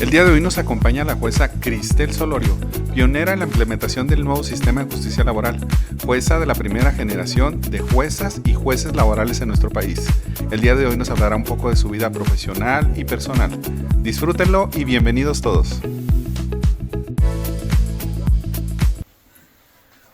El día de hoy nos acompaña la jueza Cristel Solorio, pionera en la implementación del nuevo sistema de justicia laboral, jueza de la primera generación de juezas y jueces laborales en nuestro país. El día de hoy nos hablará un poco de su vida profesional y personal. Disfrútenlo y bienvenidos todos.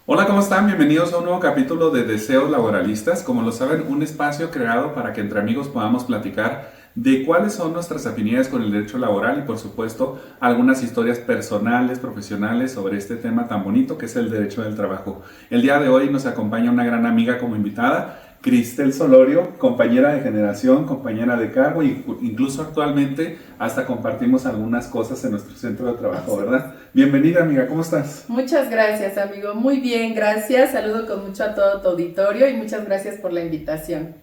Hola, ¿cómo están? Bienvenidos a un nuevo capítulo de Deseos Laboralistas. Como lo saben, un espacio creado para que entre amigos podamos platicar de cuáles son nuestras afinidades con el derecho laboral y, por supuesto, algunas historias personales, profesionales sobre este tema tan bonito que es el derecho del trabajo. El día de hoy nos acompaña una gran amiga como invitada, Cristel Solorio, compañera de generación, compañera de cargo y incluso actualmente hasta compartimos algunas cosas en nuestro centro de trabajo, ¿verdad? Bienvenida, amiga, ¿cómo estás? Muchas gracias, amigo. Muy bien, gracias. Saludo con mucho a todo tu auditorio y muchas gracias por la invitación.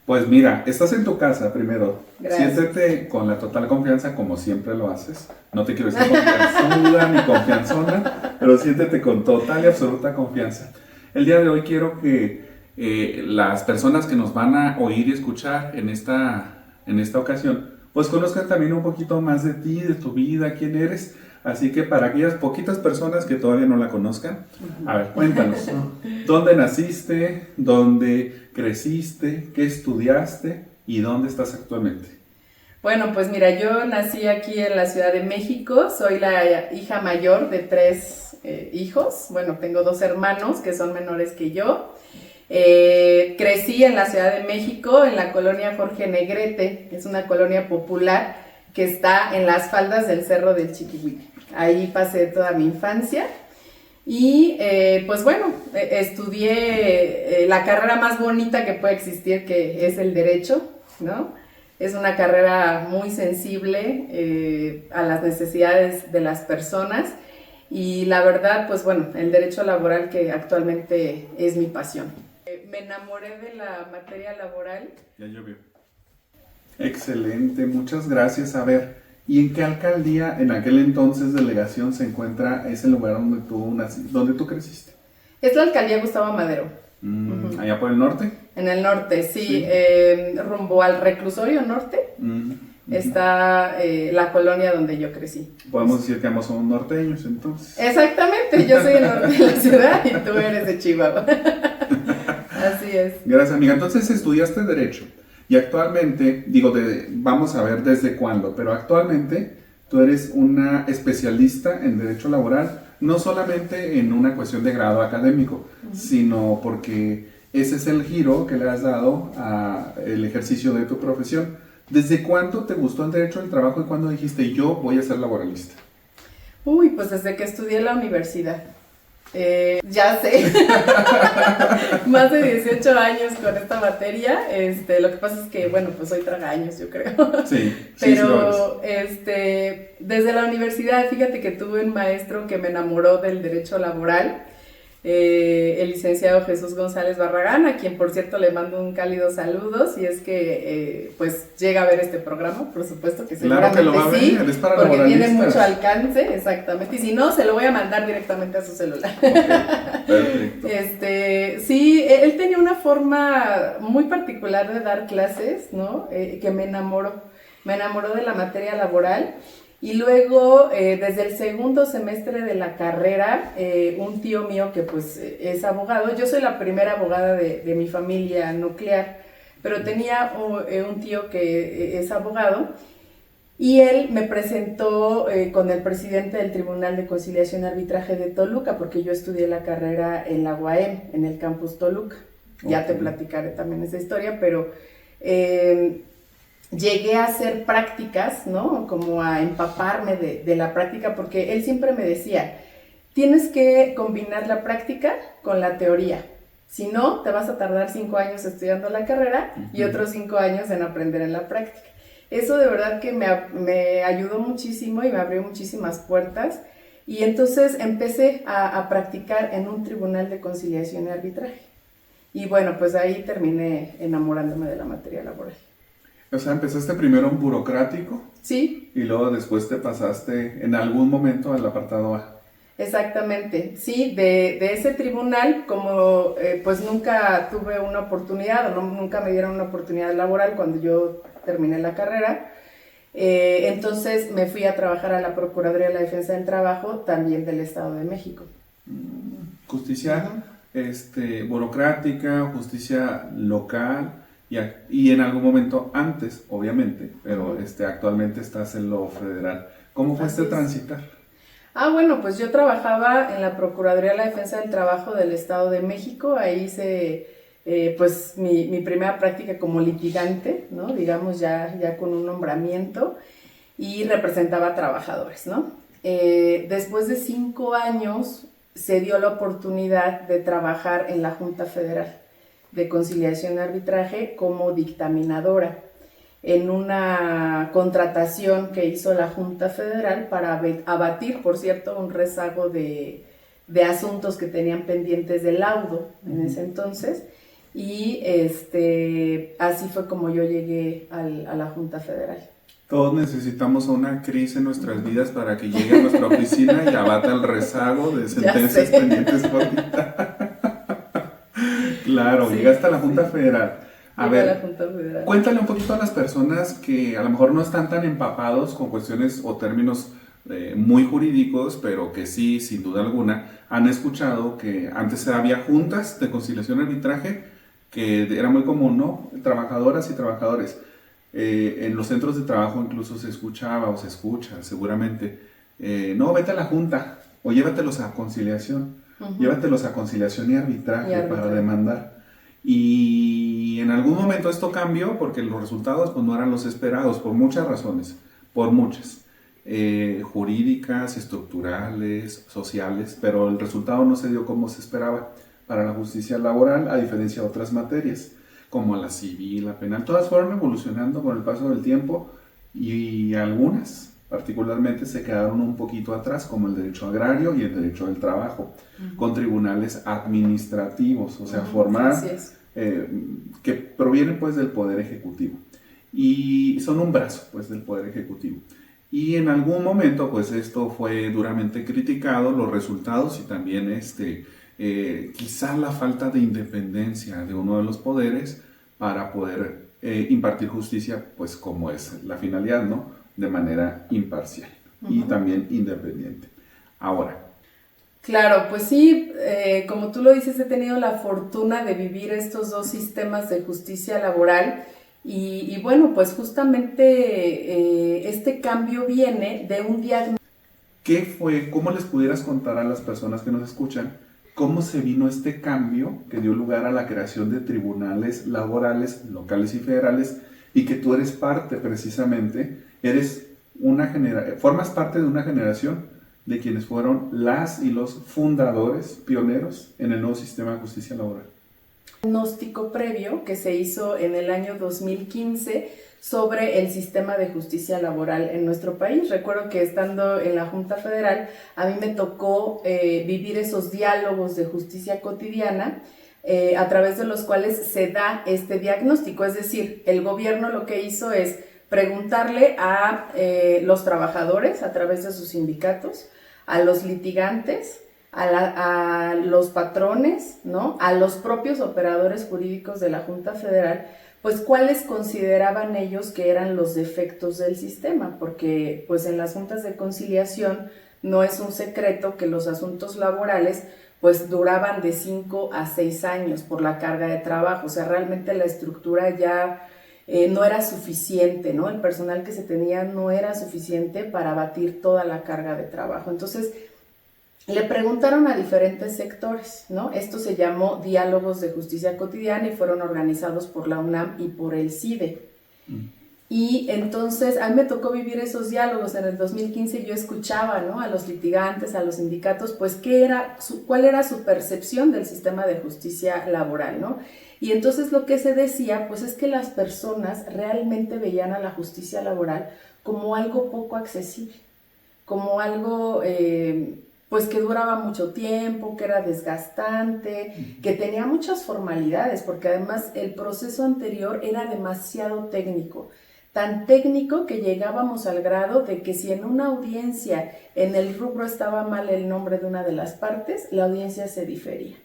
Pues mira, estás en tu casa primero. Gracias. Siéntete con la total confianza como siempre lo haces. No te quiero decir confianzuda ni confianzona, pero siéntete con total y absoluta confianza. El día de hoy quiero que las personas que nos van a oír y escuchar en esta ocasión, pues conozcan también un poquito más de ti, de tu vida, quién eres. Así que para aquellas poquitas personas que todavía no la conozcan, a ver, cuéntanos, ¿no? ¿Dónde naciste? ¿Dónde creciste? ¿Qué estudiaste? ¿Y dónde estás actualmente? Bueno, pues mira, yo nací aquí en la Ciudad de México, soy la hija mayor de 3 hijos, bueno, tengo 2 hermanos que son menores que yo. Crecí en la Ciudad de México, en la colonia Jorge Negrete, que es una colonia popular que está en las faldas del Cerro del Chiquihuite. Ahí pasé toda mi infancia y pues bueno, estudié la carrera más bonita que puede existir, que es el derecho, ¿no? Es una carrera muy sensible a las necesidades de las personas y la verdad, pues bueno, el derecho laboral que actualmente es mi pasión. Me enamoré de la materia laboral. Ya llovió. Excelente, muchas gracias. A ver, ¿y en qué alcaldía, en aquel entonces delegación, se encuentra ese lugar donde tú naciste, donde tú creciste? Es la alcaldía Gustavo Madero. ¿Allá por el norte? En el norte, sí. Rumbo al reclusorio norte está la colonia donde yo crecí. Podemos decir que ambos somos norteños, entonces. Exactamente, yo soy del norte de la ciudad y tú eres de Chihuahua. Así es. Gracias, amiga. Entonces estudiaste Derecho. Y actualmente, vamos a ver desde cuándo, pero actualmente tú eres una especialista en Derecho Laboral, no solamente en una cuestión de grado académico, sino porque ese es el giro que le has dado al ejercicio de tu profesión. ¿Desde cuándo te gustó el Derecho del Trabajo y cuándo dijiste yo voy a ser laboralista? Uy, pues desde que estudié en la universidad. Ya sé, más de 18 años con esta materia. Lo que pasa es que, bueno, pues soy tragaños, yo creo. Sí, pero desde la universidad, fíjate que tuve un maestro que me enamoró del derecho laboral, el licenciado Jesús González Barragán, a quien por cierto le mando un cálido saludo, si es que pues llega a ver este programa, por supuesto que seguramente claro que lo va sí, a ver, es para porque laboralistas. tiene mucho alcance, exactamente, y si no, se lo voy a mandar directamente a su celular. Okay, perfecto. Sí, él tenía una forma muy particular de dar clases, ¿no? Que me enamoró de la materia laboral. Y luego, desde el segundo semestre de la carrera, un tío mío que pues es abogado, yo soy la primera abogada de mi familia nuclear, pero tenía un tío que es abogado y él me presentó con el presidente del Tribunal de Conciliación y Arbitraje de Toluca, porque yo estudié la carrera en la UAM, en el campus Toluca. Okay. Ya te platicaré también esa historia, pero llegué a hacer prácticas, ¿no? Como a empaparme de la práctica, porque él siempre me decía, tienes que combinar la práctica con la teoría. Si no, te vas a tardar 5 años estudiando la carrera y otros 5 años en aprender en la práctica. Eso de verdad que me ayudó muchísimo y me abrió muchísimas puertas. Y entonces empecé a practicar en un tribunal de conciliación y arbitraje. Y bueno, pues ahí terminé enamorándome de la materia laboral. O sea, empezaste primero en burocrático. Sí. Y luego después te pasaste en algún momento al apartado A. Exactamente, sí, de ese tribunal, como pues nunca tuve una oportunidad, o nunca me dieron una oportunidad laboral cuando yo terminé la carrera, Entonces me fui a trabajar a la Procuraduría de la Defensa del Trabajo, también del Estado de México. Justicia burocrática, justicia local y en algún momento antes, obviamente, pero actualmente estás en lo federal. ¿Cómo fue este transitar? Bueno, pues yo trabajaba en la Procuraduría de la Defensa del Trabajo del Estado de México. Ahí hice pues mi primera práctica como litigante, ¿no? Digamos ya con un nombramiento, y representaba a trabajadores, ¿no? Después de 5 años se dio la oportunidad de trabajar en la Junta Federal de Conciliación y Arbitraje como dictaminadora, en una contratación que hizo la Junta Federal para abatir, por cierto, un rezago de asuntos que tenían pendientes de laudo en ese entonces, y así fue como yo llegué a la Junta Federal. Todos necesitamos una crisis en nuestras vidas para que llegue a nuestra oficina y abata el rezago de sentencias pendientes por dictar. Claro, sí, llegaste a la Junta Federal. A ver, cuéntale un poquito a las personas que a lo mejor no están tan empapados con cuestiones o términos muy jurídicos, pero que sí, sin duda alguna, han escuchado que antes había juntas de conciliación y arbitraje, que era muy común, ¿no? Trabajadoras y trabajadores. En los centros de trabajo incluso se escuchaba o se escucha seguramente, no, vete a la junta o llévatelos a conciliación, llévatelos a conciliación y arbitraje para demandar. Y en algún momento esto cambió porque los resultados pues no eran los esperados por muchas razones, por muchas, jurídicas, estructurales, sociales, pero el resultado no se dio como se esperaba para la justicia laboral, a diferencia de otras materias como la civil, la penal. Todas fueron evolucionando con el paso del tiempo y algunas particularmente se quedaron un poquito atrás, como el derecho agrario y el derecho del trabajo, con tribunales administrativos, o sea, que provienen pues del Poder Ejecutivo y son un brazo pues del Poder Ejecutivo. Y en algún momento pues esto fue duramente criticado, los resultados y también quizá la falta de independencia de uno de los poderes para poder impartir justicia, pues como es la finalidad, ¿no? De manera imparcial y también independiente. Ahora. Claro, pues sí, como tú lo dices, he tenido la fortuna de vivir estos dos sistemas de justicia laboral y bueno, pues justamente este cambio viene de un diagnóstico. ¿Qué fue? ¿Cómo les pudieras contar a las personas que nos escuchan cómo se vino este cambio que dio lugar a la creación de tribunales laborales locales y federales y que tú eres parte precisamente, formas parte de una generación de quienes fueron las y los fundadores, pioneros en el nuevo sistema de justicia laboral? Diagnóstico previo que se hizo en el año 2015 sobre el sistema de justicia laboral en nuestro país. Recuerdo que estando en la Junta Federal, a mí me tocó vivir esos diálogos de justicia cotidiana a través de los cuales se da este diagnóstico. Es decir, el gobierno lo que hizo es preguntarle a los trabajadores a través de sus sindicatos, a los litigantes, a los patrones, ¿no? A los propios operadores jurídicos de la Junta Federal, pues cuáles consideraban ellos que eran los defectos del sistema, porque pues en las juntas de conciliación no es un secreto que los asuntos laborales pues duraban de 5 a 6 años por la carga de trabajo, o sea, realmente la estructura ya no era suficiente, ¿no? El personal que se tenía no era suficiente para abatir toda la carga de trabajo. Entonces, le preguntaron a diferentes sectores, ¿no? Esto se llamó Diálogos de Justicia Cotidiana y fueron organizados por la UNAM y por el CIDE. Y entonces a mí me tocó vivir esos diálogos. En el 2015 yo escuchaba, ¿no? A los litigantes, a los sindicatos, pues cuál era su percepción del sistema de justicia laboral, ¿no? Y entonces lo que se decía, pues es que las personas realmente veían a la justicia laboral como algo poco accesible, como algo pues que duraba mucho tiempo, que era desgastante, que tenía muchas formalidades, porque además el proceso anterior era demasiado técnico, tan técnico que llegábamos al grado de que si en una audiencia en el rubro estaba mal el nombre de una de las partes, la audiencia se difería.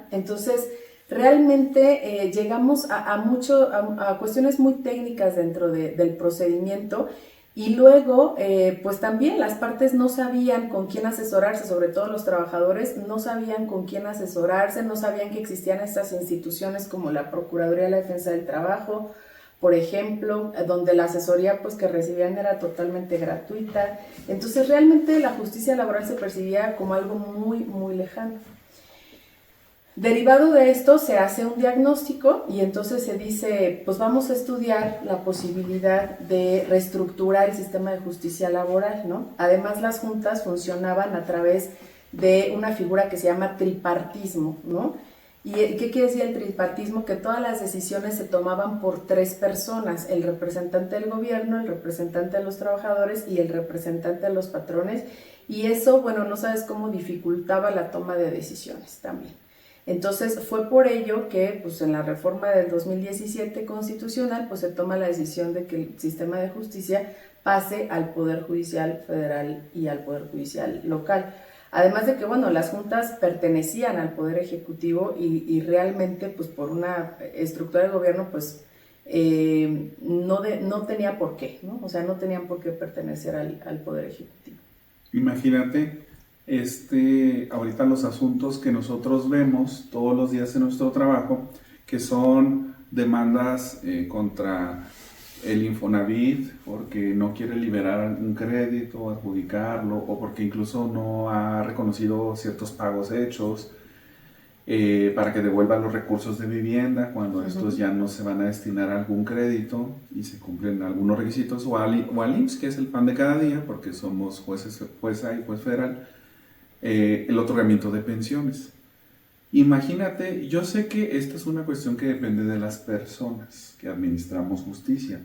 Entonces realmente llegamos a cuestiones muy técnicas dentro del procedimiento. Y luego, pues también las partes no sabían con quién asesorarse, sobre todo los trabajadores no sabían con quién asesorarse, no sabían que existían estas instituciones como la Procuraduría de la Defensa del Trabajo, por ejemplo, donde la asesoría pues que recibían era totalmente gratuita. Entonces realmente la justicia laboral se percibía como algo muy, muy lejano. Derivado de esto se hace un diagnóstico y entonces se dice, pues vamos a estudiar la posibilidad de reestructurar el sistema de justicia laboral, ¿no? Además, las juntas funcionaban a través de una figura que se llama tripartismo, ¿no? ¿Y qué quiere decir el tripartismo? Que todas las decisiones se tomaban por 3 personas, el representante del gobierno, el representante de los trabajadores y el representante de los patrones, y eso, bueno, no sabes cómo dificultaba la toma de decisiones también. Entonces fue por ello que pues, en la reforma del 2017 constitucional pues, se toma la decisión de que el sistema de justicia pase al Poder Judicial Federal y al Poder Judicial Local. Además de que, bueno, las juntas pertenecían al Poder Ejecutivo y realmente, pues por una estructura de gobierno, pues no tenía por qué, ¿no? O sea, no tenían por qué pertenecer al Poder Ejecutivo. Imagínate, ahorita los asuntos que nosotros vemos todos los días en nuestro trabajo, que son demandas contra el Infonavit porque no quiere liberar un crédito, adjudicarlo, o porque incluso no ha reconocido ciertos pagos hechos para que devuelva los recursos de vivienda cuando estos ya no se van a destinar a algún crédito y se cumplen algunos requisitos, o al IMSS, que es el pan de cada día, porque somos jueza y juez federal, el otorgamiento de pensiones. Imagínate, yo sé que esta es una cuestión que depende de las personas que administramos justicia,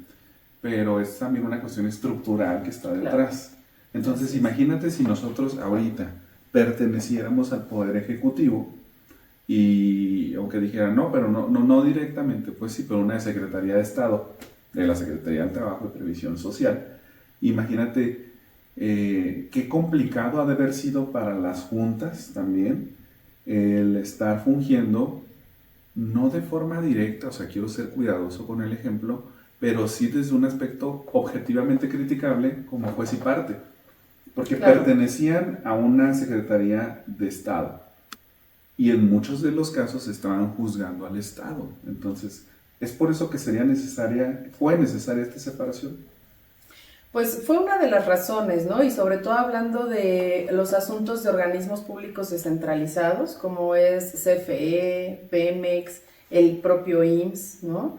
pero es también una cuestión estructural que está detrás. Claro. Entonces, imagínate si nosotros ahorita perteneciéramos al Poder Ejecutivo y aunque dijeran, no, pero no directamente, pues sí, pero una Secretaría de Estado, de la Secretaría del Trabajo y Previsión Social, imagínate qué complicado ha de haber sido para las juntas también el estar fungiendo, no de forma directa, o sea, quiero ser cuidadoso con el ejemplo, pero sí desde un aspecto objetivamente criticable como juez y parte, porque claro, pertenecían a una Secretaría de Estado y en muchos de los casos estaban juzgando al Estado. Entonces, es por eso que fue necesaria esta separación. Pues fue una de las razones, ¿no? Y sobre todo hablando de los asuntos de organismos públicos descentralizados, como es CFE, Pemex, el propio IMSS, ¿no?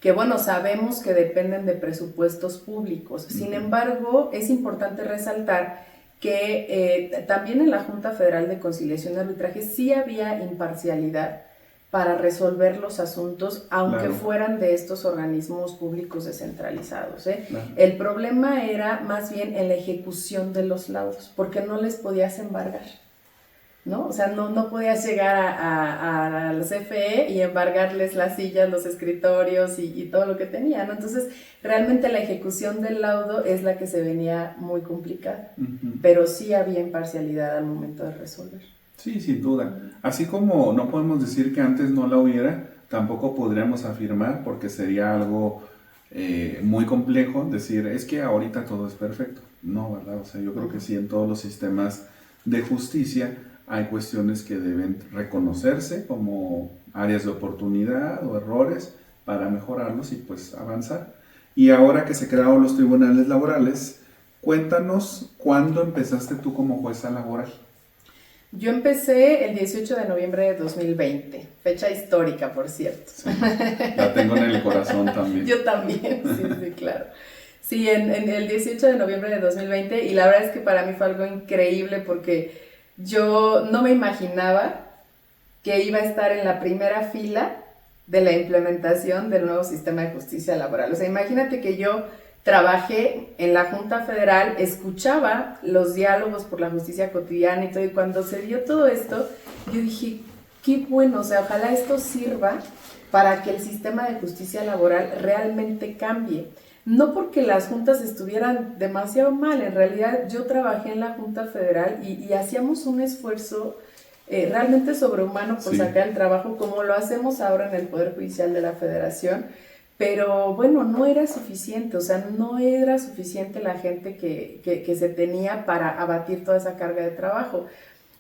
Que bueno, sabemos que dependen de presupuestos públicos. Sin embargo, es importante resaltar que también en la Junta Federal de Conciliación y Arbitraje sí había imparcialidad para resolver los asuntos, aunque claro, fueran de estos organismos públicos descentralizados. Claro. El problema era más bien en la ejecución de los laudos, porque no les podías embargar, ¿no? O sea, no podías llegar al CFE y embargarles las sillas, los escritorios y todo lo que tenían, ¿no? Entonces, realmente la ejecución del laudo es la que se venía muy complicada, pero sí había imparcialidad al momento de resolver. Sí, sin duda. Así como no podemos decir que antes no la hubiera, tampoco podríamos afirmar, porque sería algo muy complejo decir, es que ahorita todo es perfecto. No, ¿verdad? O sea, yo creo que sí, en todos los sistemas de justicia hay cuestiones que deben reconocerse como áreas de oportunidad o errores para mejorarlos y pues avanzar. Y ahora que se crearon los tribunales laborales, cuéntanos cuándo empezaste tú como jueza laboral. Yo empecé el 18 de noviembre de 2020, fecha histórica, por cierto. Sí, la tengo en el corazón también. Yo también, sí, claro. Sí, en el 18 de noviembre de 2020, y la verdad es que para mí fue algo increíble porque yo no me imaginaba que iba a estar en la primera fila de la implementación del nuevo sistema de justicia laboral. O sea, imagínate que yo trabajé en la Junta Federal, escuchaba los diálogos por la justicia cotidiana y todo, y cuando se dio todo esto, yo dije, qué bueno, o sea, ojalá esto sirva para que el sistema de justicia laboral realmente cambie. No porque las juntas estuvieran demasiado mal, en realidad yo trabajé en la Junta Federal y hacíamos un esfuerzo realmente sobrehumano por Sí. sacar el trabajo, como lo hacemos ahora en el Poder Judicial de la Federación. Pero bueno, no era suficiente, o sea, no era suficiente la gente que se tenía para abatir toda esa carga de trabajo.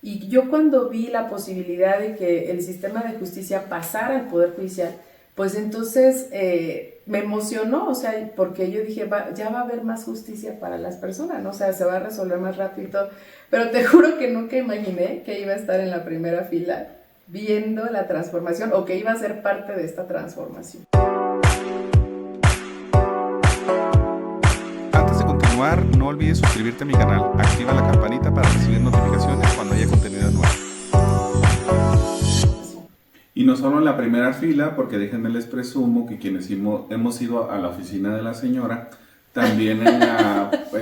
Y yo cuando vi la posibilidad de que el sistema de justicia pasara al Poder Judicial, pues entonces me emocionó, o sea, porque yo dije, ya va a haber más justicia para las personas, ¿no? O sea, se va a resolver más rápido y todo. Pero te juro que nunca imaginé que iba a estar en la primera fila viendo la transformación o que iba a ser parte de esta transformación. Antes de continuar, no olvides suscribirte a mi canal, activa la campanita para recibir notificaciones cuando haya contenido nuevo. Y no solo en la primera fila, porque déjenme les presumo que quienes hemos ido a la oficina de la señora, también en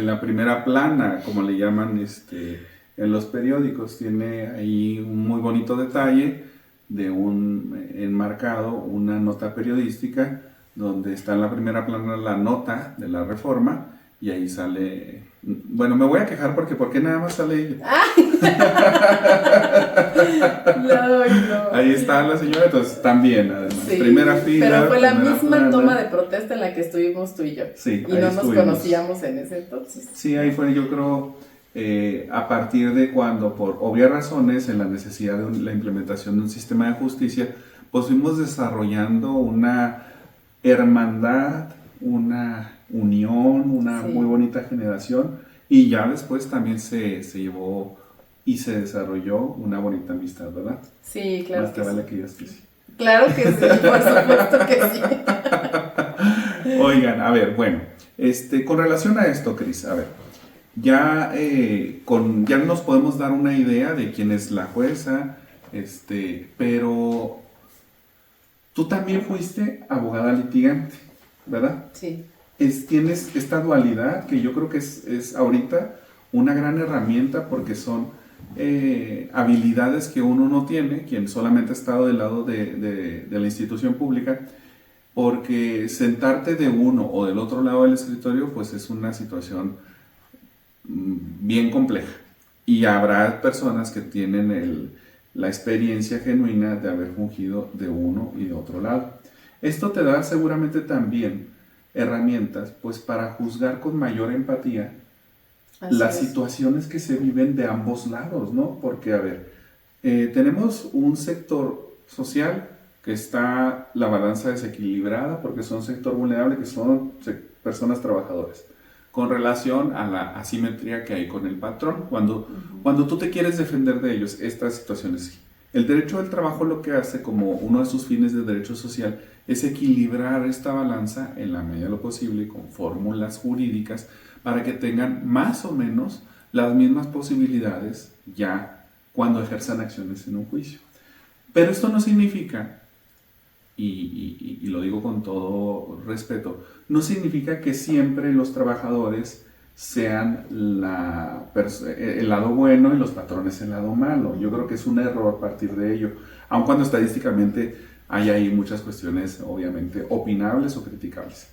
la primera plana, como le llaman en los periódicos, tiene ahí un muy bonito detalle de un enmarcado, una nota periodística, donde está en la primera plana la nota de la reforma, y ahí sale, bueno, me voy a quejar porque ¿por qué nada más sale ella? No. Ahí está la señora, entonces también, además, Sí, primera fila. pero fue la primera misma plana. toma de protesta en la que estuvimos tú y yo. Sí, Y ahí no nos estuvimos. conocíamos en ese entonces. Sí, ahí fue, yo creo, a partir de cuando, por obvias razones, en la necesidad de la implementación de un sistema de justicia, pues fuimos desarrollando una hermandad, una unión, una Sí. muy bonita generación, y ya después también se llevó y se desarrolló una bonita amistad, ¿verdad? Sí, claro Más te que vale sí. que digas que sí. Claro que sí, por supuesto que sí. Oigan, a ver, bueno, con relación a esto, Cris, a ver, ya, ya nos podemos dar una idea de quién es la jueza, pero tú también fuiste abogada litigante, ¿verdad? Sí. Tienes esta dualidad que yo creo que es ahorita una gran herramienta porque son habilidades que uno no tiene, quien solamente ha estado del lado de la institución pública, porque sentarte de uno o del otro lado del escritorio pues es una situación bien compleja y habrá personas que tienen la experiencia genuina de haber fungido de uno y de otro lado. Esto te da seguramente también herramientas pues para juzgar con mayor empatía las situaciones que se viven de ambos lados, ¿no? Porque, a ver, tenemos un sector social que está la balanza desequilibrada porque son sector vulnerable, que son personas trabajadoras, con relación a la asimetría que hay con el patrón. Cuando tú te quieres defender de ellos, estas situaciones sí. El derecho del trabajo lo que hace como uno de sus fines de derecho social es equilibrar esta balanza en la medida de lo posible con fórmulas jurídicas para que tengan más o menos las mismas posibilidades ya cuando ejerzan acciones en un juicio. Pero esto no significa, y lo digo con todo respeto, no significa que siempre los trabajadores sean el lado bueno y los patrones el lado malo. Yo creo que es un error partir de ello, aun cuando estadísticamente hay ahí muchas cuestiones obviamente opinables o criticables.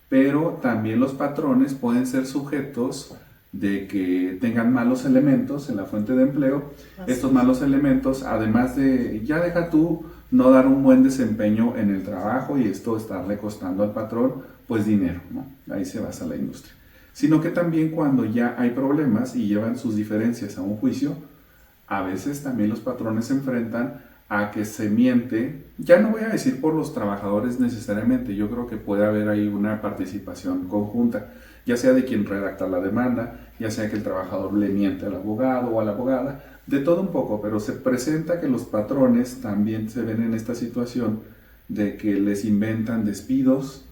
Pero también los patrones pueden ser sujetos de que tengan malos elementos en la fuente de empleo. Estos malos elementos, además de, ya deja tú no dar un buen desempeño en el trabajo y esto estarle costando al patrón, pues dinero, ¿no? Ahí se basa la industria. Sino que también cuando ya hay problemas y llevan sus diferencias a un juicio, a veces también los patrones se enfrentan a que se miente, ya no voy a decir por los trabajadores necesariamente, yo creo que puede haber ahí una participación conjunta, ya sea de quien redacta la demanda, ya sea que el trabajador le miente al abogado o a la abogada, de todo un poco, pero se presenta que los patrones también se ven en esta situación de que les inventan despidos,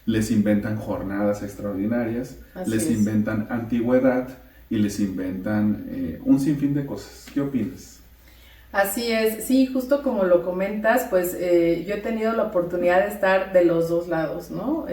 les inventan jornadas extraordinarias, les inventan antigüedad y les inventan un sinfín de cosas. ¿Qué opinas? Así es, sí, justo como lo comentas, pues yo he tenido la oportunidad de estar de los dos lados, ¿no?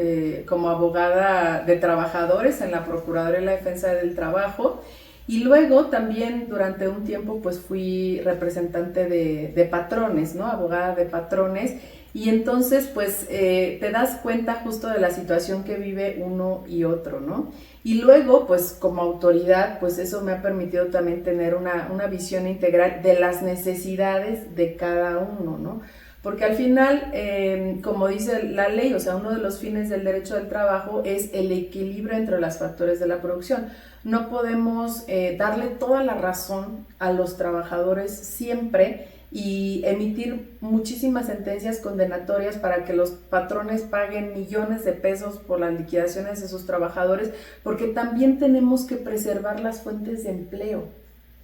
Como abogada de trabajadores en la Procuraduría de la Defensa del Trabajo y luego también durante un tiempo pues fui representante de patrones, ¿no? Abogada de patrones y entonces pues te das cuenta justo de la situación que vive uno y otro, ¿no? Y luego, pues como autoridad, pues eso me ha permitido también tener una visión integral de las necesidades de cada uno, ¿no? Porque al final, como dice la ley, o sea, uno de los fines del derecho del trabajo es el equilibrio entre los factores de la producción. No podemos darle toda la razón a los trabajadores siempre y emitir muchísimas sentencias condenatorias para que los patrones paguen millones de pesos por las liquidaciones de sus trabajadores, porque también tenemos que preservar las fuentes de empleo,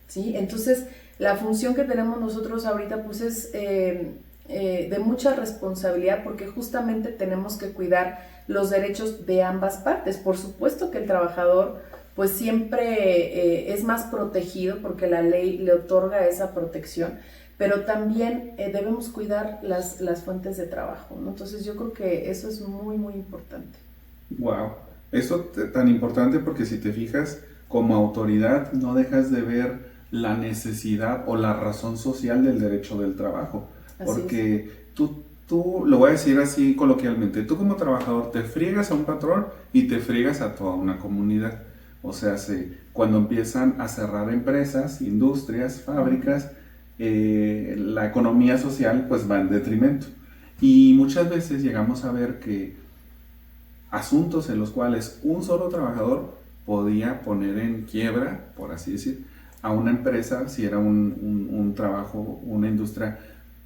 ¿sí? Entonces, la función que tenemos nosotros ahorita pues es de mucha responsabilidad, porque justamente tenemos que cuidar los derechos de ambas partes. Por supuesto que el trabajador pues siempre es más protegido porque la ley le otorga esa protección, pero también debemos cuidar las fuentes de trabajo, ¿no? Entonces yo creo que eso es muy, muy importante. Wow, eso tan importante porque si te fijas, como autoridad no dejas de ver la necesidad o la razón social del derecho del trabajo, porque tú, lo voy a decir así coloquialmente, tú como trabajador te friegas a un patrón y te friegas a toda una comunidad. O sea, cuando empiezan a cerrar empresas, industrias, fábricas, la economía social pues va en detrimento. Y muchas veces llegamos a ver que asuntos en los cuales un solo trabajador podía poner en quiebra, por así decir, a una empresa, si era un trabajo, una industria,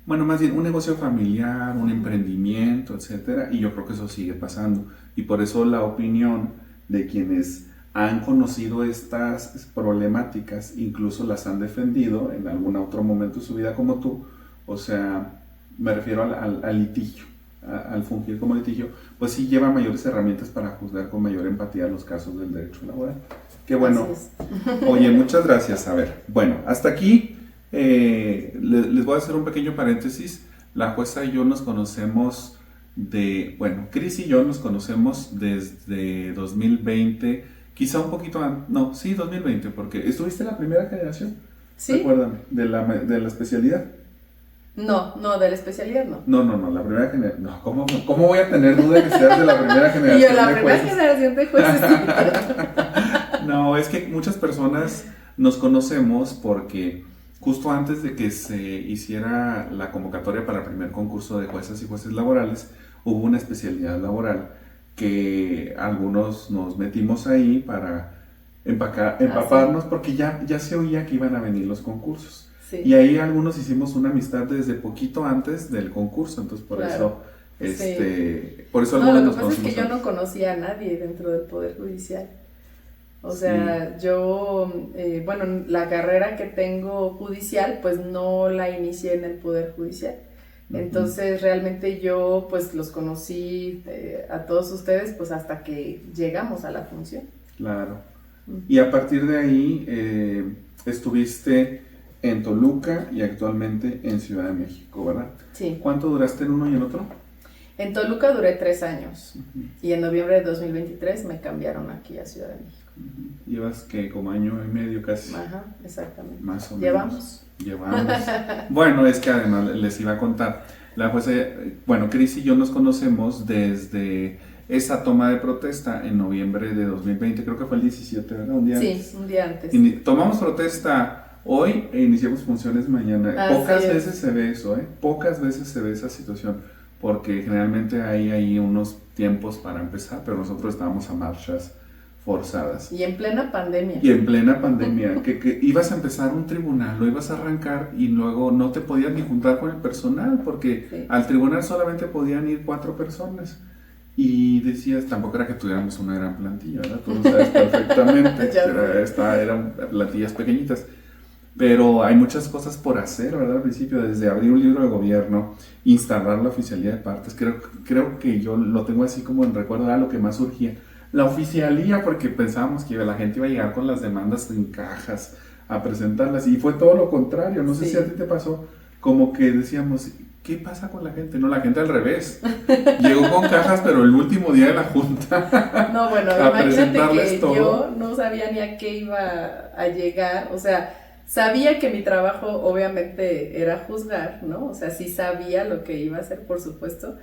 bueno, más bien un negocio familiar, un emprendimiento, etcétera, y yo creo que eso sigue pasando. Y por eso la opinión de quienes han conocido estas problemáticas, incluso las han defendido en algún otro momento de su vida como tú, o sea, me refiero al litigio, al fungir como litigio, pues sí lleva mayores herramientas para juzgar con mayor empatía los casos del derecho laboral. Qué bueno. Oye, muchas gracias. A ver, bueno, hasta aquí les voy a hacer un pequeño paréntesis. La jueza y yo nos conocemos Cris y yo nos conocemos desde 2020, quizá un poquito antes, no, sí, 2020, porque estuviste en la primera generación. Sí. Recuérdame, de la especialidad. No, de la especialidad no. No, la primera generación. No, ¿cómo voy a tener duda de que seas de la primera generación? Y yo, la primera generación de jueces. No, es que muchas personas nos conocemos porque justo antes de que se hiciera la convocatoria para el primer concurso de jueces y jueces laborales, hubo una especialidad laboral que algunos nos metimos ahí para empaparnos, porque ya se oía que iban a venir los concursos. Sí. Y ahí algunos hicimos una amistad desde poquito antes del concurso, entonces por eso algunos nos conocimos. Lo que pasa es que yo no conocía a nadie dentro del Poder Judicial. O sea, yo, la carrera que tengo judicial, pues no la inicié en el Poder Judicial. Entonces, realmente yo, pues, los conocí a todos ustedes, pues, hasta que llegamos a la función. Claro. Y a partir de ahí, estuviste en Toluca y actualmente en Ciudad de México, ¿verdad? Sí. ¿Cuánto duraste en uno y en otro? En Toluca duré 3 años. Y en noviembre de 2023 me cambiaron aquí a Ciudad de México. Llevas que como año y medio casi. Ajá, exactamente. Más o menos. Llevamos. Bueno, es que además les iba a contar. La jueza, Cris y yo nos conocemos desde esa toma de protesta en noviembre de 2020, creo que fue el 17, ¿verdad? Un día antes. Sí, un día antes. Tomamos protesta hoy e iniciamos funciones mañana. Pocas veces se ve eso, Pocas veces se ve esa situación, porque generalmente hay ahí unos tiempos para empezar, pero nosotros estábamos a marchas forzadas. Y en plena pandemia. Que ibas a empezar un tribunal, lo ibas a arrancar y luego no te podías ni juntar con el personal, porque al tribunal solamente podían ir 4 personas. Y decías, tampoco era que tuviéramos una gran plantilla, ¿verdad? Tú lo sabes perfectamente. Eran plantillas pequeñitas. Pero hay muchas cosas por hacer, ¿verdad? Al principio, desde abrir un libro de gobierno, instalar la oficialía de partes. Creo que yo lo tengo así como en recuerdo, era lo que más surgía. La oficialía, porque pensábamos que la gente iba a llegar con las demandas en cajas a presentarlas, y fue todo lo contrario. No sé si a ti te pasó, como que decíamos, ¿qué pasa con la gente? No, la gente al revés. Llegó con cajas, pero el último día de la junta. No, bueno, imagínate que todo. Yo no sabía ni a qué iba a llegar. O sea, sabía que mi trabajo obviamente era juzgar, ¿no? O sea, sí sabía lo que iba a hacer, por supuesto.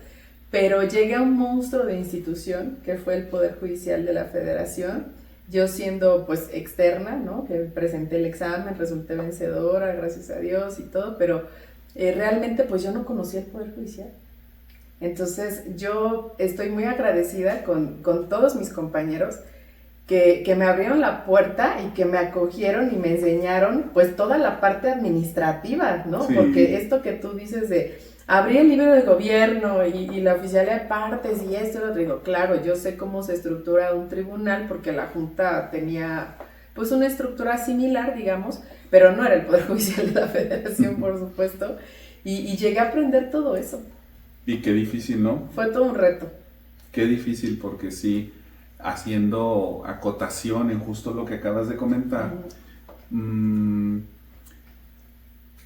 Pero llega un monstruo de institución, que fue el Poder Judicial de la Federación, yo siendo pues externa, ¿no? Que presenté el examen, resulté vencedora, gracias a Dios y todo, pero realmente pues yo no conocía el Poder Judicial. Entonces yo estoy muy agradecida con todos mis compañeros que me abrieron la puerta y que me acogieron y me enseñaron pues toda la parte administrativa, ¿no? Sí. Porque esto que tú dices de abrir el libro de gobierno y la oficialidad de partes y esto y lo otro, digo, claro, yo sé cómo se estructura un tribunal porque la Junta tenía pues una estructura similar, digamos, pero no era el Poder Judicial de la Federación, por supuesto, y llegué a aprender todo eso. Y qué difícil, ¿no? Fue todo un reto. Qué difícil, porque sí, haciendo acotación en justo lo que acabas de comentar,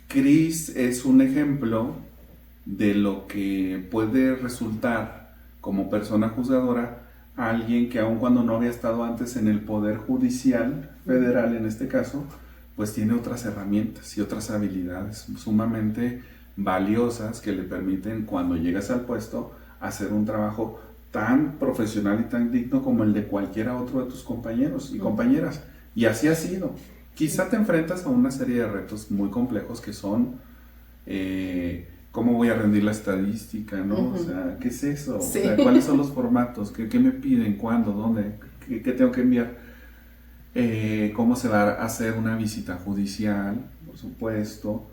Cris es un ejemplo de lo que puede resultar como persona juzgadora a alguien que aun cuando no había estado antes en el Poder Judicial Federal, en este caso, pues tiene otras herramientas y otras habilidades sumamente valiosas que le permiten, cuando llegas al puesto, hacer un trabajo tan profesional y tan digno como el de cualquiera otro de tus compañeros y compañeras. Y así ha sido. Quizá te enfrentas a una serie de retos muy complejos que son ¿cómo voy a rendir la estadística? ¿No? O sea, ¿qué es eso? Sí. O sea, ¿cuáles son los formatos? ¿Qué me piden? ¿Cuándo? ¿Dónde? ¿Qué tengo que enviar? ¿Cómo se va a hacer una visita judicial? Por supuesto.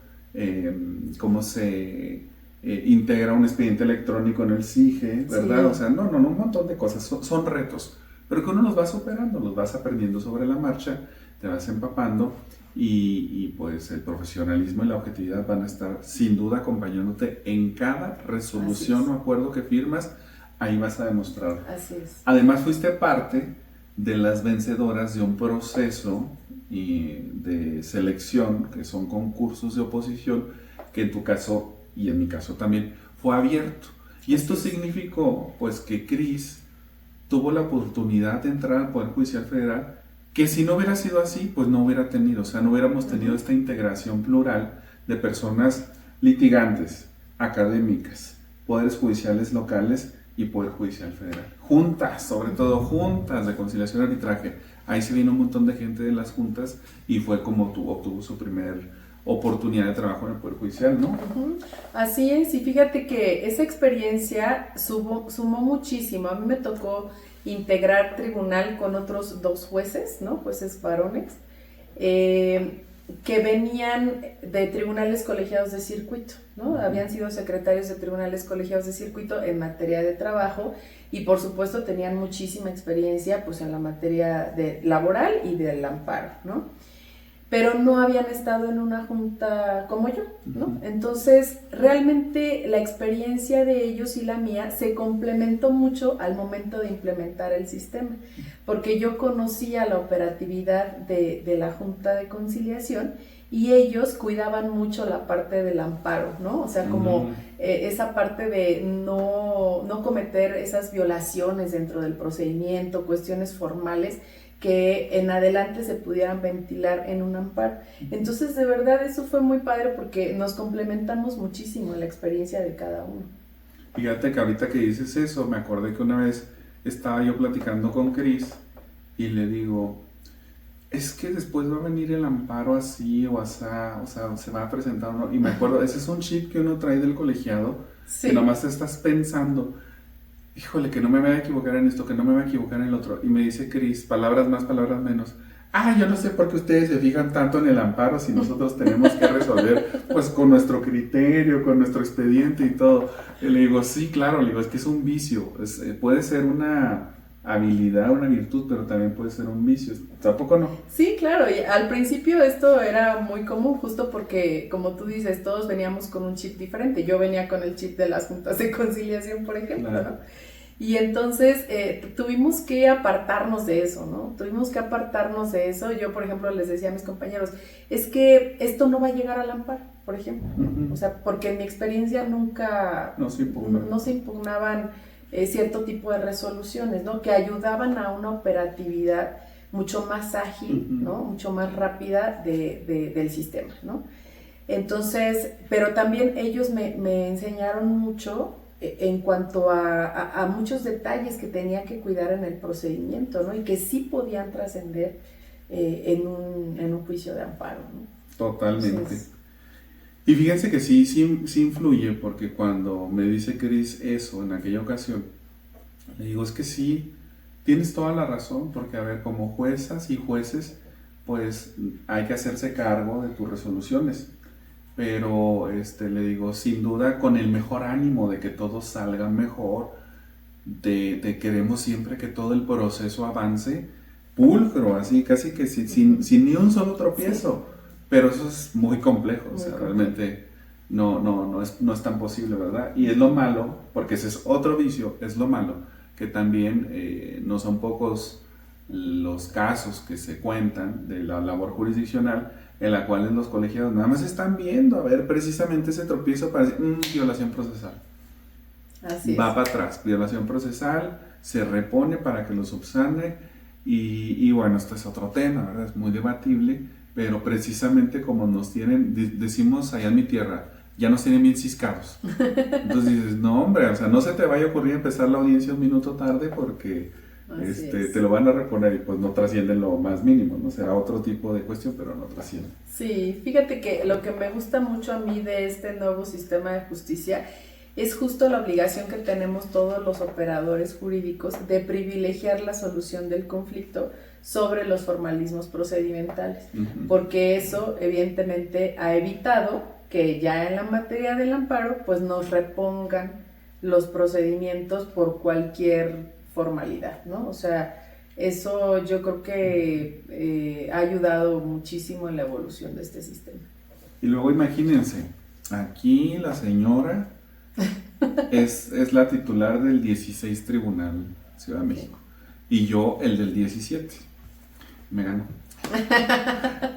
¿Cómo se integra un expediente electrónico en el SIGE? ¿Verdad? Sí. O sea, un montón de cosas. Son retos. Pero que uno los va superando, los vas aprendiendo sobre la marcha, te vas empapando. Y pues el profesionalismo y la objetividad van a estar sin duda acompañándote en cada resolución o acuerdo que firmas. Ahí vas a demostrarlo. Así es. Además fuiste parte de las vencedoras de un proceso de selección, que son concursos de oposición, que en tu caso y en mi caso también fue abierto. Y esto significó pues que Cris tuvo la oportunidad de entrar al Poder Judicial Federal, que si no hubiera sido así, pues no hubiera tenido, o sea, no hubiéramos tenido esta integración plural de personas litigantes, académicas, poderes judiciales locales y Poder Judicial Federal. Juntas, sobre todo juntas de conciliación y arbitraje. Ahí se vino un montón de gente de las juntas y fue como obtuvo su primer oportunidad de trabajo en el Poder Judicial, ¿no? Así es, y fíjate que esa experiencia sumó muchísimo. A mí me tocó integrar tribunal con otros 2 jueces, ¿no? Jueces varones, que venían de tribunales colegiados de circuito, ¿no? Habían sido secretarios de tribunales colegiados de circuito en materia de trabajo y por supuesto tenían muchísima experiencia pues en la materia de laboral y del amparo, ¿no? Pero no habían estado en una junta como yo, ¿no? Entonces, realmente la experiencia de ellos y la mía se complementó mucho al momento de implementar el sistema, porque yo conocía la operatividad de la Junta de Conciliación y ellos cuidaban mucho la parte del amparo, ¿no? O sea, como esa parte de no cometer esas violaciones dentro del procedimiento, cuestiones formales, que en adelante se pudieran ventilar en un amparo. Entonces, de verdad, eso fue muy padre porque nos complementamos muchísimo en la experiencia de cada uno. Fíjate que ahorita que dices eso, me acordé que una vez estaba yo platicando con Cris y le digo, es que después va a venir el amparo así o asá, o sea, se va a presentar uno. Y me acuerdo, ese es un chip que uno trae del colegiado, sí, que nomás estás pensando, híjole, que no me voy a equivocar en esto, que no me voy a equivocar en el otro. Y me dice Cris, palabras más, palabras menos. Yo no sé por qué ustedes se fijan tanto en el amparo si nosotros tenemos que resolver pues con nuestro criterio, con nuestro expediente y todo. Y le digo, sí, claro, le digo, es que es un vicio, puede ser una habilidad, una virtud, pero también puede ser un vicio. ¿Tampoco no? Sí, claro, y al principio esto era muy común justo porque, como tú dices, todos veníamos con un chip diferente. Yo venía con el chip de las juntas de conciliación, por ejemplo, claro, ¿no? Y entonces tuvimos que apartarnos de eso, ¿no? Tuvimos que apartarnos de eso. Yo, por ejemplo, les decía a mis compañeros, es que esto no va a llegar al amparo, por ejemplo, ¿no? O sea, porque en mi experiencia nunca no se impugnaban cierto tipo de resoluciones, ¿no? Que ayudaban a una operatividad mucho más ágil, ¿no? Mucho más rápida del sistema, ¿no? Entonces, pero también ellos me enseñaron mucho en cuanto a muchos detalles que tenía que cuidar en el procedimiento, ¿no? Y que sí podían trascender en un juicio de amparo, ¿no? Totalmente. Entonces, Y fíjense que sí influye, porque cuando me dice Cris eso en aquella ocasión, le digo, es que sí, tienes toda la razón, porque a ver, como juezas y jueces, pues hay que hacerse cargo de tus resoluciones. Pero le digo, sin duda, con el mejor ánimo de que todo salga mejor, de queremos siempre que todo el proceso avance pulcro, así casi que sin ni un solo tropiezo. Pero eso es muy complejo, o sea, realmente no es tan posible, ¿verdad? Y es lo malo, porque ese es otro vicio, es lo malo, que también no son pocos los casos que se cuentan de la labor jurisdiccional en la cual los colegiados nada más están viendo a ver precisamente ese tropiezo para decir, violación procesal. así Va es. para atrás, violación procesal, se repone para que lo subsane y bueno, esto es otro tema, ¿verdad? Es muy debatible, pero precisamente como nos tienen, decimos allá en mi tierra, ya nos tienen bien ciscados. Entonces dices, no hombre, o sea, no se te vaya a ocurrir empezar la audiencia un minuto tarde porque te lo van a reponer y pues no trasciende lo más mínimo, ¿no? Será otro tipo de cuestión, pero no trasciende. Sí, fíjate que lo que me gusta mucho a mí de este nuevo sistema de justicia es justo la obligación que tenemos todos los operadores jurídicos de privilegiar la solución del conflicto sobre los formalismos procedimentales, porque eso evidentemente ha evitado que ya en la materia del amparo pues nos repongan los procedimientos por cualquier formalidad, ¿no? O sea, eso yo creo que ha ayudado muchísimo en la evolución de este sistema. Y luego imagínense, aquí la señora es la titular del 16 Tribunal Ciudad de México y yo el del 17. Me ganó.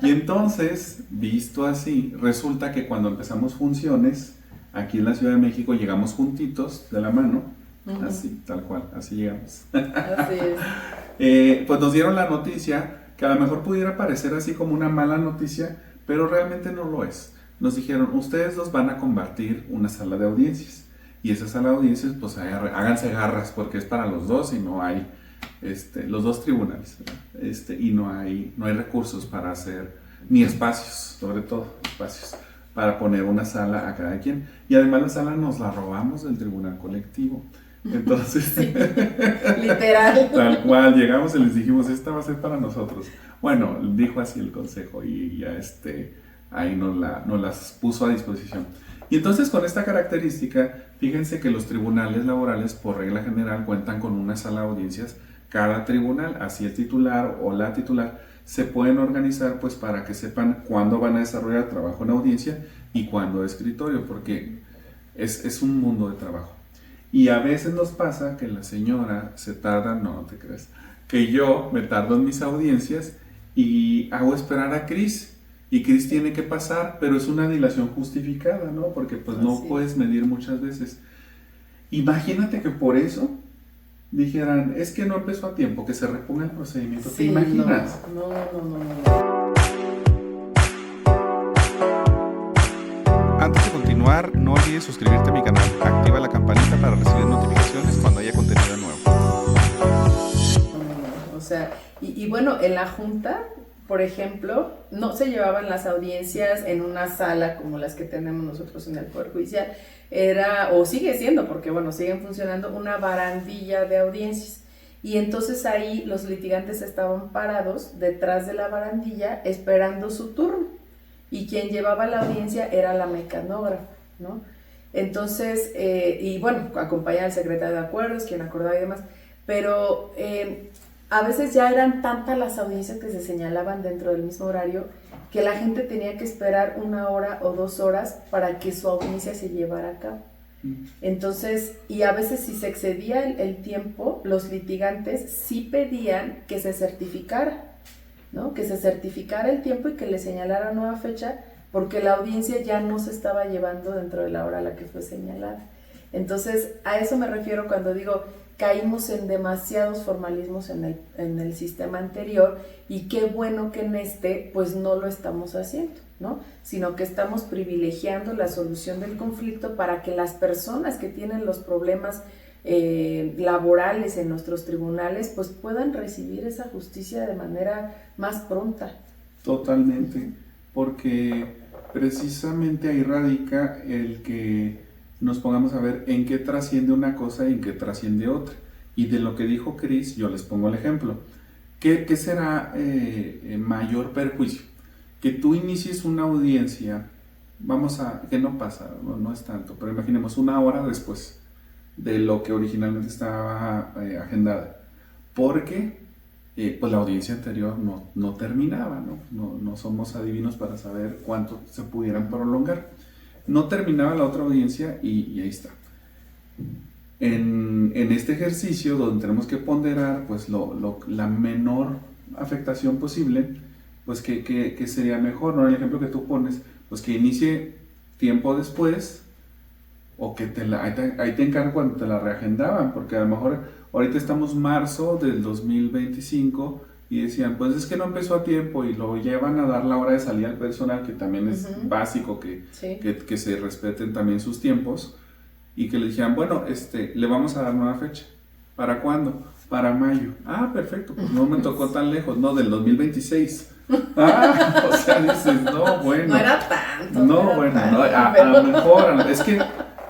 Y entonces, visto así, resulta que cuando empezamos funciones aquí en la Ciudad de México llegamos juntitos de la mano, así, tal cual, así llegamos. Así es. Pues nos dieron la noticia que a lo mejor pudiera parecer así como una mala noticia, pero realmente no lo es. Nos dijeron, ustedes dos van a compartir una sala de audiencias y esa sala de audiencias pues háganse garras porque es para los dos y no hay los dos tribunales, y no hay recursos para hacer, ni espacios, sobre todo espacios, para poner una sala a cada quien. Y además la sala nos la robamos del tribunal colectivo. Entonces, sí, literal. Tal cual, llegamos y les dijimos, esta va a ser para nosotros. Bueno, dijo así el consejo y ya ahí nos las puso a disposición. Y entonces con esta característica, fíjense que los tribunales laborales por regla general cuentan con una sala de audiencias cada tribunal, así el titular o la titular se pueden organizar pues para que sepan cuándo van a desarrollar trabajo en audiencia y cuándo de escritorio, porque es un mundo de trabajo. Y a veces nos pasa que la señora se tarda, no te creas, que yo me tardo en mis audiencias y hago esperar a Cris. Y Cris tiene que pasar, pero es una dilación justificada, ¿no? Porque pues no puedes medir muchas veces. Imagínate que por eso dijeran, es que no empezó a tiempo, que se reponga el procedimiento. Sí, ¿te imaginas? No. Antes de continuar, no olvides suscribirte a mi canal. Activa la campanita para recibir notificaciones cuando haya contenido nuevo. O sea, y bueno, en la junta, por ejemplo, no se llevaban las audiencias en una sala como las que tenemos nosotros en el Poder Judicial. Era, o sigue siendo, porque bueno, siguen funcionando, una barandilla de audiencias. Y entonces ahí los litigantes estaban parados detrás de la barandilla esperando su turno. Y quien llevaba la audiencia era la mecanógrafa, ¿no? Entonces, y bueno, acompañaba al secretario de acuerdos, quien acordaba y demás, pero a veces ya eran tantas las audiencias que se señalaban dentro del mismo horario que la gente tenía que esperar 1 hora o 2 horas para que su audiencia se llevara a cabo. Entonces, y a veces si se excedía el tiempo, los litigantes sí pedían que se certificara, ¿no? Que se certificara el tiempo y que le señalara nueva fecha, porque la audiencia ya no se estaba llevando dentro de la hora a la que fue señalada. Entonces, a eso me refiero cuando digo, caímos en demasiados formalismos en el sistema anterior, y qué bueno que en este pues no lo estamos haciendo, ¿no? Sino que estamos privilegiando la solución del conflicto para que las personas que tienen los problemas laborales en nuestros tribunales pues puedan recibir esa justicia de manera más pronta. Totalmente, porque precisamente ahí radica el que nos pongamos a ver en qué trasciende una cosa y en qué trasciende otra. Y de lo que dijo Cris, yo les pongo el ejemplo. ¿Qué será mayor perjuicio? Que tú inicies una audiencia, que no pasa, no es tanto, pero imaginemos 1 hora después de lo que originalmente estaba agendada, porque pues la audiencia anterior no terminaba, no somos adivinos para saber cuánto se pudieran prolongar. No terminaba la otra audiencia y ahí está. En este ejercicio donde tenemos que ponderar pues la menor afectación posible, pues que sería mejor, ¿no? El ejemplo que tú pones, pues que inicie tiempo después, o que ahí te encargo cuando te la reagendaban, porque a lo mejor ahorita estamos marzo del 2025 y decían, pues es que no empezó a tiempo, y lo llevan a dar la hora de salida al personal, que también es básico que se respeten también sus tiempos, y que le dijeran, bueno, le vamos a dar nueva fecha. ¿Para cuándo? Para mayo. Ah, perfecto, pues no me tocó tan lejos, no, del 2026. Ah, o sea, dices, no, bueno. No era tanto. No, bueno, no, a lo mejor, es que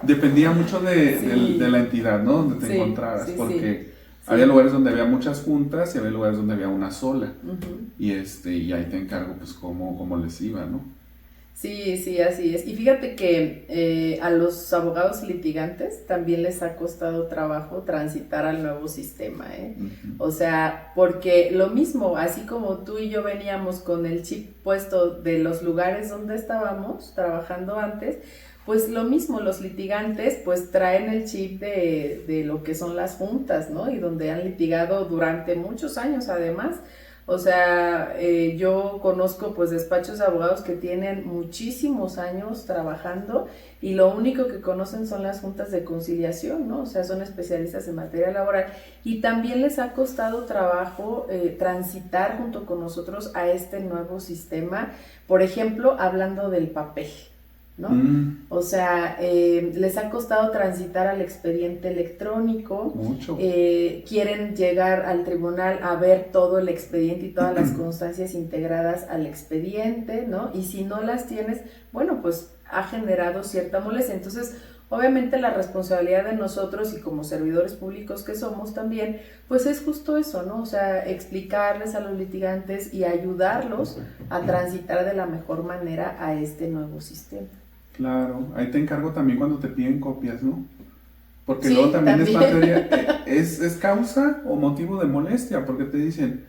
dependía mucho de la entidad, ¿no? Donde te encontraras, porque había lugares donde había muchas juntas y había lugares donde había una sola. Y ahí te encargo, pues, cómo les iba, ¿no? Sí, así es. Y fíjate que a los abogados litigantes también les ha costado trabajo transitar al nuevo sistema, ¿eh? O sea, porque lo mismo, así como tú y yo veníamos con el chip puesto de los lugares donde estábamos trabajando antes, pues lo mismo, los litigantes pues traen el chip de lo que son las juntas, ¿no? Y donde han litigado durante muchos años además. O sea, yo conozco pues despachos de abogados que tienen muchísimos años trabajando y lo único que conocen son las juntas de conciliación, ¿no? O sea, son especialistas en materia laboral, y también les ha costado trabajo transitar junto con nosotros a este nuevo sistema, por ejemplo, hablando del papel, ¿no? O sea, les ha costado transitar al expediente electrónico. Mucho. Quieren llegar al tribunal a ver todo el expediente y todas las constancias integradas al expediente, ¿no? Y si no las tienes, bueno, pues ha generado cierta molestia. Entonces, obviamente la responsabilidad de nosotros y como servidores públicos que somos también, pues es justo eso, ¿no? O sea, explicarles a los litigantes y ayudarlos a transitar de la mejor manera a este nuevo sistema. Claro, ahí te encargo también cuando te piden copias, ¿no? Porque sí, luego también es materia, es causa o motivo de molestia, porque te dicen,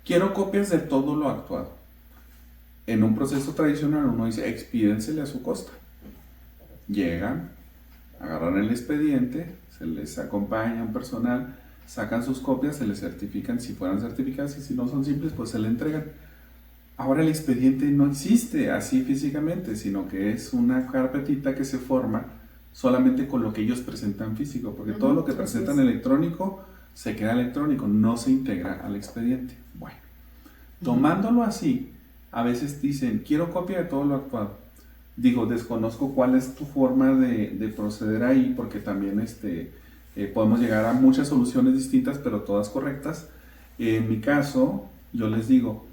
quiero copias de todo lo actuado. En un proceso tradicional uno dice, expídensele a su costa. Llegan, agarran el expediente, se les acompaña un personal, sacan sus copias, se les certifican si fueran certificadas, y si no son simples, pues se le entregan. Ahora el expediente no existe así físicamente, sino que es una carpetita que se forma solamente con lo que ellos presentan físico, porque todo lo que presentan electrónico se queda electrónico, no se integra al expediente. Bueno, tomándolo así, a veces dicen, quiero copia de todo lo actuado. Digo, desconozco cuál es tu forma de proceder ahí, porque también podemos llegar a muchas soluciones distintas, pero todas correctas. En mi caso, yo les digo,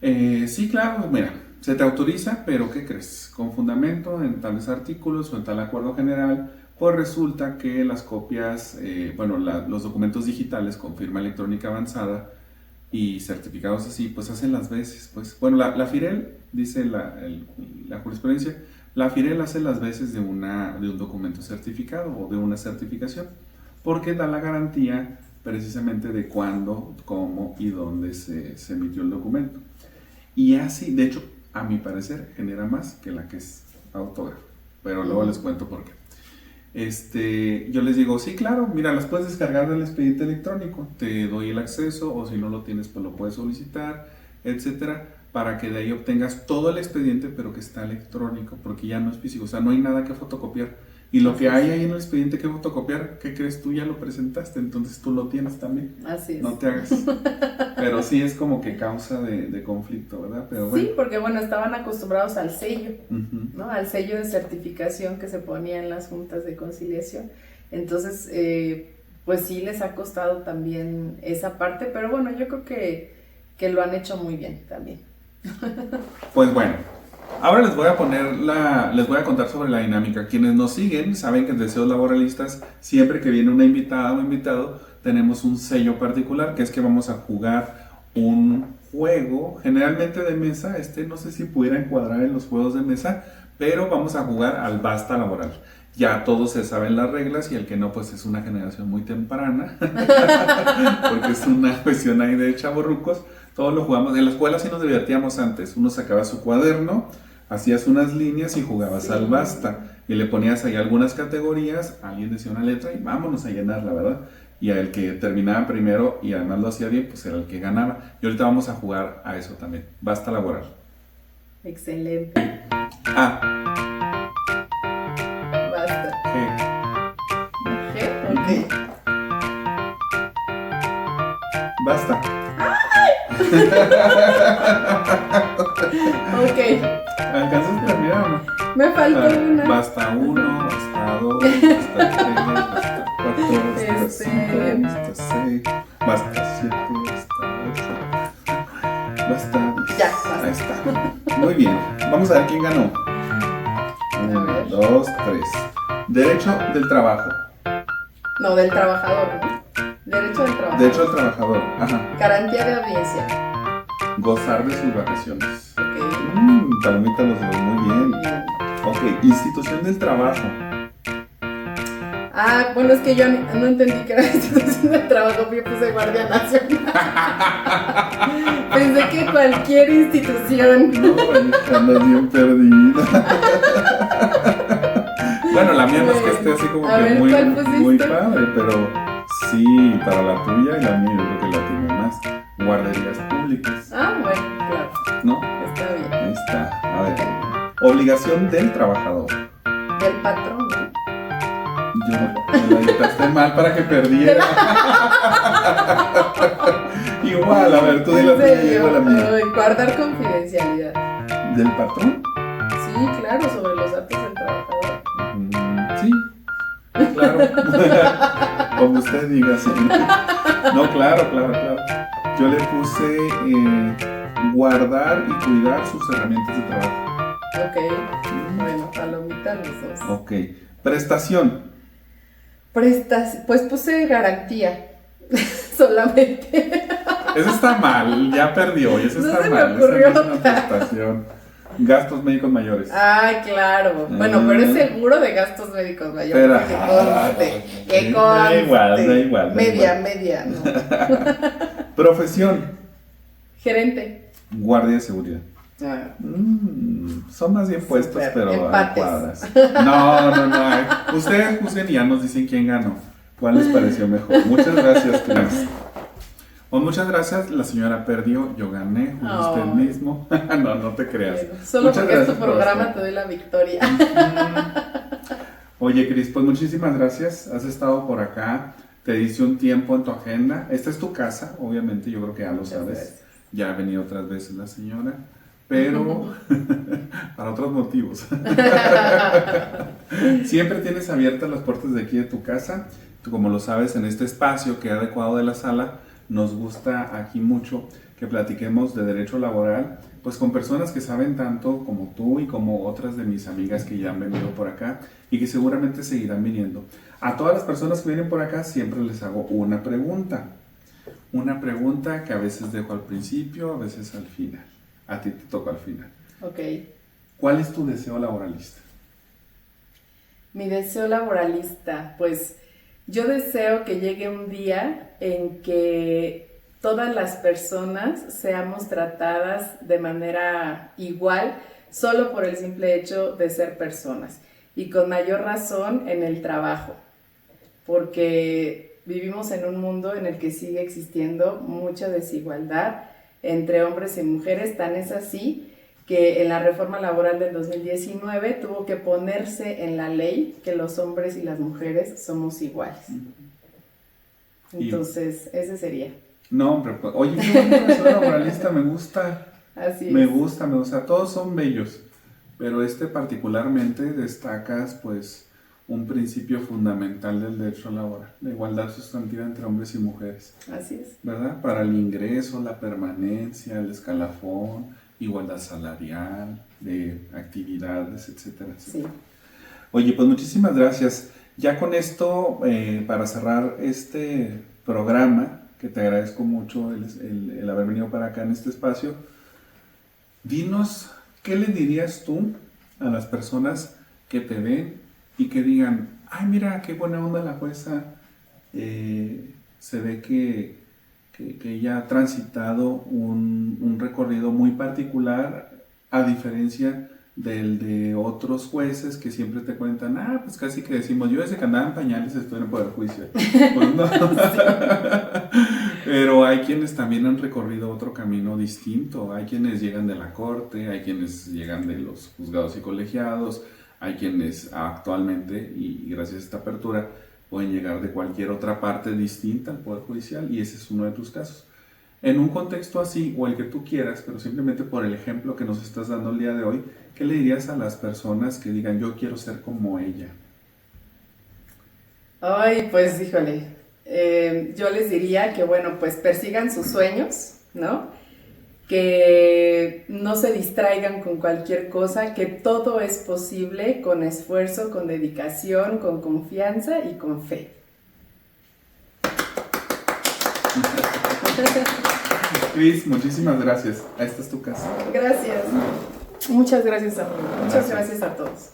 sí, claro, mira, se te autoriza, pero ¿qué crees? Con fundamento en tales artículos o en tal acuerdo general, pues resulta que las copias, los documentos digitales con firma electrónica avanzada y certificados así, pues hacen las veces. Pues, bueno, la FIREL, dice la jurisprudencia, la FIREL hace las veces de un documento certificado o de una certificación, porque da la garantía precisamente de cuándo, cómo y dónde se emitió el documento. Y así, de hecho, a mi parecer, genera más que la que es autógrafo. Pero luego les cuento por qué. Yo les digo, sí, claro, mira, las puedes descargar del expediente electrónico. Te doy el acceso, o si no lo tienes, pues lo puedes solicitar, etcétera, para que de ahí obtengas todo el expediente, pero que está electrónico, porque ya no es físico. O sea, no hay nada que fotocopiar. Y lo que hay ahí en el expediente que fotocopiar, ¿qué crees tú? Ya lo presentaste, entonces tú lo tienes también. Así es. No te hagas. Pero sí es como que causa de conflicto, ¿verdad? Pero bueno. Sí, porque bueno, estaban acostumbrados al sello, Ujú. ¿no? Al sello de certificación que se ponía en las juntas de conciliación. Entonces, pues sí les ha costado también esa parte, pero bueno, yo creo que lo han hecho muy bien también. Pues bueno, ahora les voy a contar sobre la dinámica. Quienes nos siguen saben que en Deseos Laboralistas, siempre que viene una invitada o invitado, tenemos un sello particular, que es que vamos a jugar un juego, generalmente de mesa. No sé si pudiera encuadrar en los juegos de mesa, pero vamos a jugar al basta laboral. Ya todos se saben las reglas y el que no, pues es una generación muy temprana, porque es una cuestión ahí de chavorrucos. Todos lo jugamos. En la escuela sí nos divertíamos antes. Uno sacaba su cuaderno, hacías unas líneas y jugabas Sí. al basta. Y le ponías ahí algunas categorías, alguien decía una letra y vámonos a llenarla, ¿verdad? Y el que terminaba primero y además lo hacía bien, pues era el que ganaba. Y ahorita vamos a jugar a eso también. Basta laboral. Excelente. A, Basta. G, ¿Qué? Ok. basta. Ok. ¿Alcanzas a terminar o no? Me faltó una. Basta 1, basta 2, basta 3, basta 4, basta 5, basta 6, basta 7, basta 8, basta 10. Ya, basta. Ahí está. Muy bien. Vamos a ver quién ganó. A 1, ver. 2, 3. Derecho del trabajo. No, del trabajador, ¿no? Derecho del trabajador. Derecho del trabajador. Ajá. Garantía de audiencia. Gozar de sus vacaciones. Ok. Palomita los dos. Muy bien. Bien. Ok. Institución del trabajo. Ah, bueno, es que yo no entendí que era institución de trabajo, yo puse Guardia Nacional. Pensé que cualquier institución. No, manita, andas bien perdida. Bueno, la mía no es que esté así como A que ver, muy, ¿cuál pusiste? muy padre, pero sí, para la tuya y la mía yo creo que la tiene más. Guarderías públicas, Ah, bueno, claro, ¿no? está bien. Ahí está. A ver. Obligación del trabajador. Del patrón, ¿no? Yo me la dictaste mal para que perdiera. Igual, a ver, tú di la ¿En tuya y serio? yo la mía. Ay, guardar confidencialidad. ¿Del patrón? Sí, claro, sobre los datos del trabajador. Sí, claro. Como usted diga, sí. No, claro. Yo le puse guardar y cuidar sus herramientas de trabajo. Ok, bueno, palomita los dos. Ok. Prestación. Pues puse garantía. Solamente. Eso está mal, ya perdió. Eso No está se me mal. ocurrió Esa no es una otra. prestación. Gastos médicos mayores. Ah, claro. Bueno, pero es seguro de gastos médicos mayores. Pero, Que conste. Que da igual, conste. da igual. Media, ¿no? Profesión. Gerente. Guardia de seguridad. Ah, Son más bien puestos, Súper, pero empates. adecuadas. No. Ustedes juzguen y ya nos dicen quién ganó. ¿Cuál les pareció mejor? Muchas gracias, Cris. Pues muchas gracias, la señora perdió, yo gané, usted Ay. mismo. No te creas. bueno, solo Muchas porque es tu gracias por programa estar. te doy la victoria. Oye, Cris, pues muchísimas gracias. Has estado por acá, te diste un tiempo en tu agenda. Esta es tu casa, obviamente, yo creo que ya lo Muchas sabes. gracias. Ya ha venido otras veces la señora, pero para otros motivos. Siempre tienes abiertas las puertas de aquí de tu casa. Tú, como lo sabes, en este espacio que he adecuado de la sala, nos gusta aquí mucho que platiquemos de derecho laboral, pues con personas que saben tanto como tú y como otras de mis amigas que ya han venido por acá y que seguramente seguirán viniendo. A todas las personas que vienen por acá siempre les hago una pregunta. Una pregunta que a veces dejo al principio, a veces al final. A ti te toca al final. Ok. ¿Cuál es tu deseo laboralista? Mi deseo laboralista, pues yo deseo que llegue un día en que todas las personas seamos tratadas de manera igual solo por el simple hecho de ser personas y con mayor razón en el trabajo, porque vivimos en un mundo en el que sigue existiendo mucha desigualdad entre hombres y mujeres, tan es así que en la reforma laboral del 2019 tuvo que ponerse en la ley que los hombres y las mujeres somos iguales. Entonces, ese sería. No, hombre, pues, oye, qué bonita persona laboralista, me gusta. Así es. Me gusta, todos son bellos, pero particularmente destacas pues un principio fundamental del derecho laboral, la igualdad sustantiva entre hombres y mujeres. Así es. ¿Verdad? Para el ingreso, la permanencia, el escalafón, igualdad salarial, de actividades, etcétera, etcétera. Sí. Oye, pues muchísimas gracias. Ya con esto, para cerrar este programa, que te agradezco mucho el haber venido para acá en este espacio, dinos, ¿qué le dirías tú a las personas que te ven y que digan, ay, mira, qué buena onda la jueza, se ve que ella ha transitado un recorrido muy particular, a diferencia del de otros jueces que siempre te cuentan, pues casi que decimos, yo desde que andaba en pañales estoy en el Poder Judicial. Pues no. Pero hay quienes también han recorrido otro camino distinto, hay quienes llegan de la corte, hay quienes llegan de los juzgados y colegiados, hay quienes actualmente, y gracias a esta apertura, pueden llegar de cualquier otra parte distinta al Poder Judicial, y ese es uno de tus casos. En un contexto así, o el que tú quieras, pero simplemente por el ejemplo que nos estás dando el día de hoy, ¿qué le dirías a las personas que digan, yo quiero ser como ella? Ay, pues híjole, yo les diría que bueno, pues persigan sus sueños, ¿no? Que no se distraigan con cualquier cosa, que todo es posible con esfuerzo, con dedicación, con confianza y con fe. Cris, muchísimas gracias. Esta es tu casa. Gracias. Muchas gracias a todos. Muchas gracias a todos.